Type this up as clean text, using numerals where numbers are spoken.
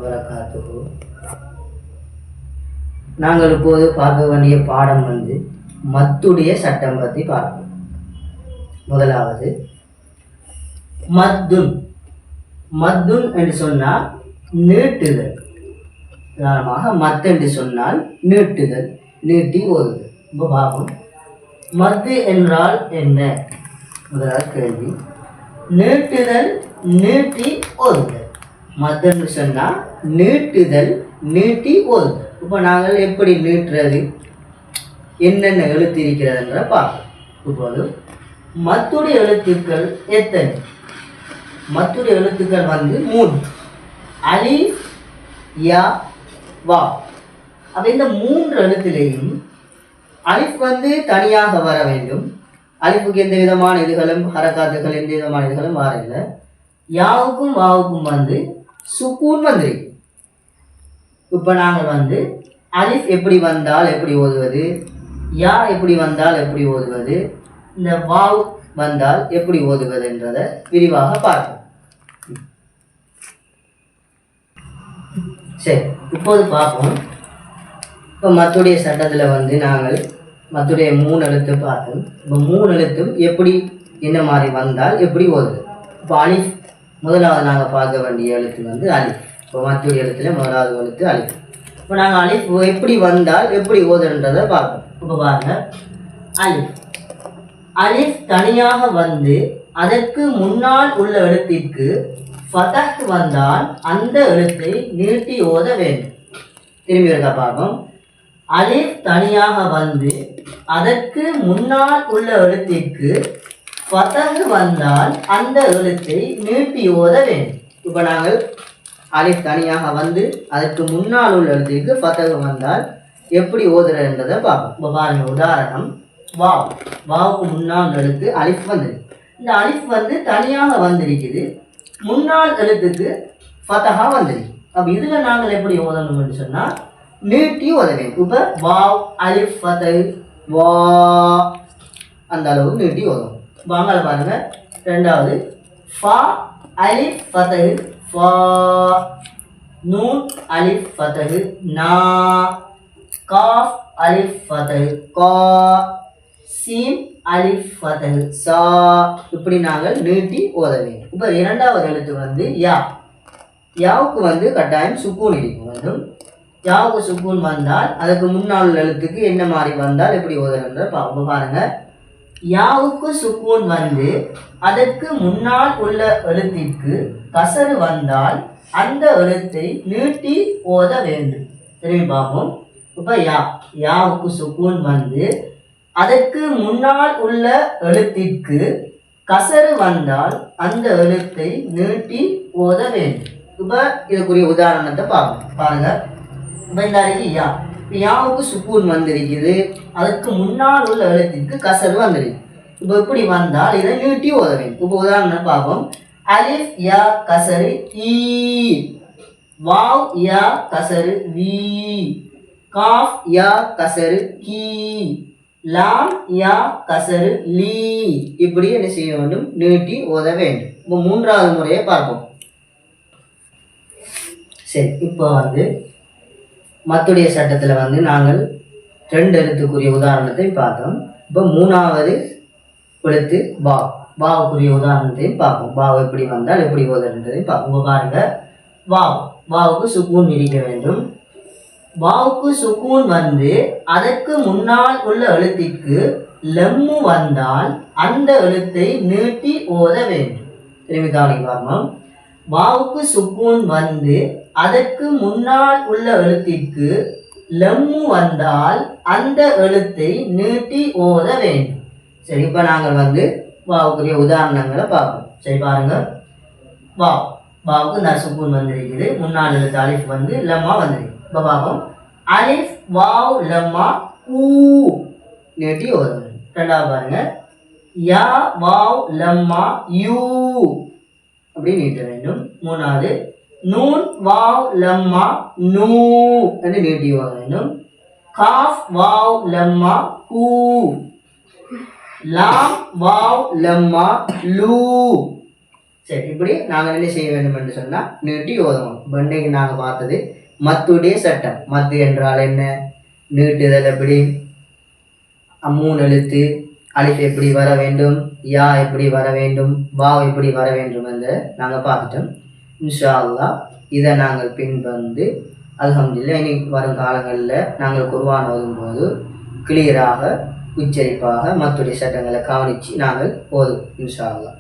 வரகாத்துஹு. நாங்கள் இப்போது பார்க்க வேண்டிய பாடம் மத்துடைய சட்டம் பற்றி பார்ப்போம். முதலாவது மத்துன். மத்துன் என்று சொன்னால் நீட்டுதல். உதாரணமாக மத் என்று சொன்னால் நீட்டுதல், நீட்டி ஓதுதல். இப்போ பார்ப்போம், மத்து என்றால் என்ன? முதலாவது கேள்வி. நீட்டுதல், நீட்டி ஓதுதல். மத் என்று சொன்னால் நீட்டுதல், நீட்டி ஓதுதல். இப்போ நாங்கள் எப்படி நீட்டுறது, என்னென்ன எழுத்து இருக்கிறதுன்ற பார்ப்போம். இப்போது மத்துடைய எழுத்துக்கள் எத்தனை? மத்துடைய எழுத்துக்கள் 3. அலிஃப், யா, வா. அப்போ இந்த 3 எழுத்துலேயும் அலிஃப் தனியாக வர வேண்டும். அலிஃபுக்கு எந்த விதமான இதுகளும் ஹரக்காத்துகள் எந்த விதமான இதுகளும் வரல. யாவுக்கும் வாவுக்கும் சுக்கூன் வந்துருக்கு. இப்போ நாங்கள் அலிஃப் எப்படி வந்தால் எப்படி ஓதுவது, யா எப்படி வந்தால் எப்படி ஓதுவது, இந்த வாவ் வந்தால் எப்படி ஓதுவது என்றதை விரிவாக பார்ப்போம். சரி, இப்போது பார்ப்போம். இப்போ மத்துடைய சட்டத்தில் நாங்கள் மத்துடைய 3 எழுத்து பார்த்தோம். இப்போ 3 எழுத்தும் எப்படி என்ன மாதிரி வந்தால் எப்படி ஓதுது. இப்போ அலிஃப் முதலாவது நாங்கள் பார்க்க வேண்டிய எழுத்து அலிஃப். இப்போ மத்துடைய எழுத்துல முதலாவது எழுத்து அலிஃப். இப்போ நாங்கள் அலிஃப் எப்படி வந்தால் எப்படி ஓதுன்றதை பார்ப்போம். இப்போ பாருங்கள், அலிஃப். அலிஃப் தனியாக அதற்கு முன்னால் உள்ள எழுத்திற்கு ஃபதஹ் வந்தால் அந்த எழுத்தை நீட்டி ஓத வேண்டும். திரும்பி இருக்கா பார்ப்போம். அலிஃப் தனியாக அதற்கு முன்னால் உள்ள எழுத்திற்கு ஃபதஹ் வந்தால் அந்த எழுத்தை நீட்டி ஓத வேண்டும். இப்போ நாங்கள் அலிஃப் தனியாக அதற்கு முன்னால் உள்ள எழுத்திற்கு ஃபதஹ் வந்தால் எப்படி ஓதுறதுன்றதை பார்ப்போம். இப்போ பாருங்கள், உதாரணம் வாவ். வாவுக்கு முன்னால் எழுத்து அலிஃப் இந்த அலிஃப் தனியாக வந்திருக்குது, முன்னால் எழுத்துக்கு ஃபதஹா வந்திருக்கு. அப்போ இதில் நாங்கள் எப்படி ஓதணும்னு சொன்னால் நீட்டி ஓத வேண்டும். இப்போ வாவ் அலிஃப் ஃபதஹ் வா, அந்த அளவுக்கு நீட்டி ஓதணும். வாங்க பாருங்க. ரெண்டாவது ஃபா அலிஃப் ஃபதஹ் ஃபா, நூன் அலிஃப் ஃபதஹ் நா, காஃப் அலிஃப் ஃபதஹ் கா, சீன் அலிஃப் ஃபதஹ் சா. இப்படி நாங்கள் நீட்டி ஓத வேண்டும். இப்போ இரண்டாவது எழுத்து யா. யாவுக்கு கட்டாயம் சுக்கூன் இருக்கும். யாவுக்கு சுக்கூன் வந்தால் அதுக்கு முன்னால் உள்ள எழுத்துக்கு என்ன மாதிரி வந்தால் எப்படி ஓதுறன்ற பார்ப்போம். பாருங்க, யாவுக்கு சுக்கூன் அதற்கு முன்னால் உள்ள எழுத்திற்கு கசரு வந்தால் அந்த எழுத்தை நீட்டி ஓத வேண்டும். திரும்பி பார்ப்போம். இப்போ யாவுக்கு சுக்கூன் அதற்கு முன்னால் உள்ள எழுத்திற்கு கசரு வந்தால் அந்த எழுத்தை நீட்டி ஓத வேண்டும். இப்போ இதுக்குரிய உதாரணத்தை பார்ப்போம். பாருங்க, இப்போ இந்த யா. இப்போ யாவுக்கு சுக்கூன் இருக்குது, அதுக்கு முன்னால் உள்ள எழுத்திற்கு கசரு வந்துருக்கு. இப்போ இப்படி வந்தால் இதை நீட்டி ஓத வேண்டும். இப்போ உதாரணம் பார்ப்போம். அலிஃப் யா கசரு ஈ, வாவ் யா கசரு வி, காஃப் யா கசரு கீ, லாம் யா கசரு லீ. இப்படி என்ன செய்ய வேண்டும், நீட்டி ஓத வேண்டும். இப்போ மூன்றாவது முறையை பார்ப்போம். சரி, இப்போ மத்துடைய சட்டத்தில் நாங்கள் 2 எழுத்துக்குரிய உதாரணத்தை பார்த்தோம். இப்போ மூணாவது எழுத்து பா. பாவுக்குரிய உதாரணத்தையும் பார்ப்போம். பாவ் எப்படி வந்தால் எப்படி ஓதுன்றதையும் பார்ப்போம். பாருங்க, வாவ். வாவுக்கு சுக்கூன் இருக்க வேண்டும். வாவுக்கு சுக்கூன் அதற்கு முன்னால் உள்ள எழுத்திற்கு லம்மு வந்தால் அந்த எழுத்தை நீட்டி ஓத வேண்டும். திரும்பி கவனிக்க பார்ப்போம். வாவுக்கு சுக்கூன் அதற்கு முன்னால் உள்ள எழுத்திற்கு லம்மு வந்தால் அந்த எழுத்தை நீட்டி ஓத வேண்டும். சரி, இப்போ நாங்கள் வாவுக்குரிய உதாரணங்களை பார்ப்போம். சரி பாருங்க, வாவ். வாவுக்கு சுக்கூன் இருக்குது, முன்னால் எழுத்து அலிஃப் லம்மா வந்துருக்கு. இப்போ பார்ப்போம். அலிஃப் வாவ் லம்மா ஊ, நீட்டி ஓத வேண்டும். ரெண்டாவது பாருங்க, யா வாவ் லம்மா யூ, அப்படி நீட்ட வேண்டும். மூணாவது நூன் வாவ் லம்மா நூ என்று நீட்டி ஓத வேண்டும். காஃப் வாவ் லம்மா கூ, லாம் வாவ் லம்மா லூ, சரி, இப்படி நாங்கள் என்ன செய்ய வேண்டும் என்று சொன்னால் நீட்டி ஓதணும். இப்போ இன்றைக்கு நாங்கள் பார்த்தது மத்துடைய சட்டம். மத்து என்றால் என்ன, நீட்டுதல் எப்படி, 3 எழுத்து, அலிஃப் எப்படி வர வேண்டும், யா எப்படி வர வேண்டும், வாவ் எப்படி வர வேண்டும் என்று நாங்கள் பார்த்துட்டோம். இன்ஷா அல்லாஹ் இதை நாங்கள் பின்வந்து அல்ஹம்துலில்லாஹ் இனி வரும் காலங்களில் நாங்கள் குர்ஆன் ஓதும்போது கிளியராக உச்சரிப்பாக மத்துடைய சட்டங்களை கவனித்து நாங்கள் ஓதுவோம் இன்ஷா அல்லாஹ்.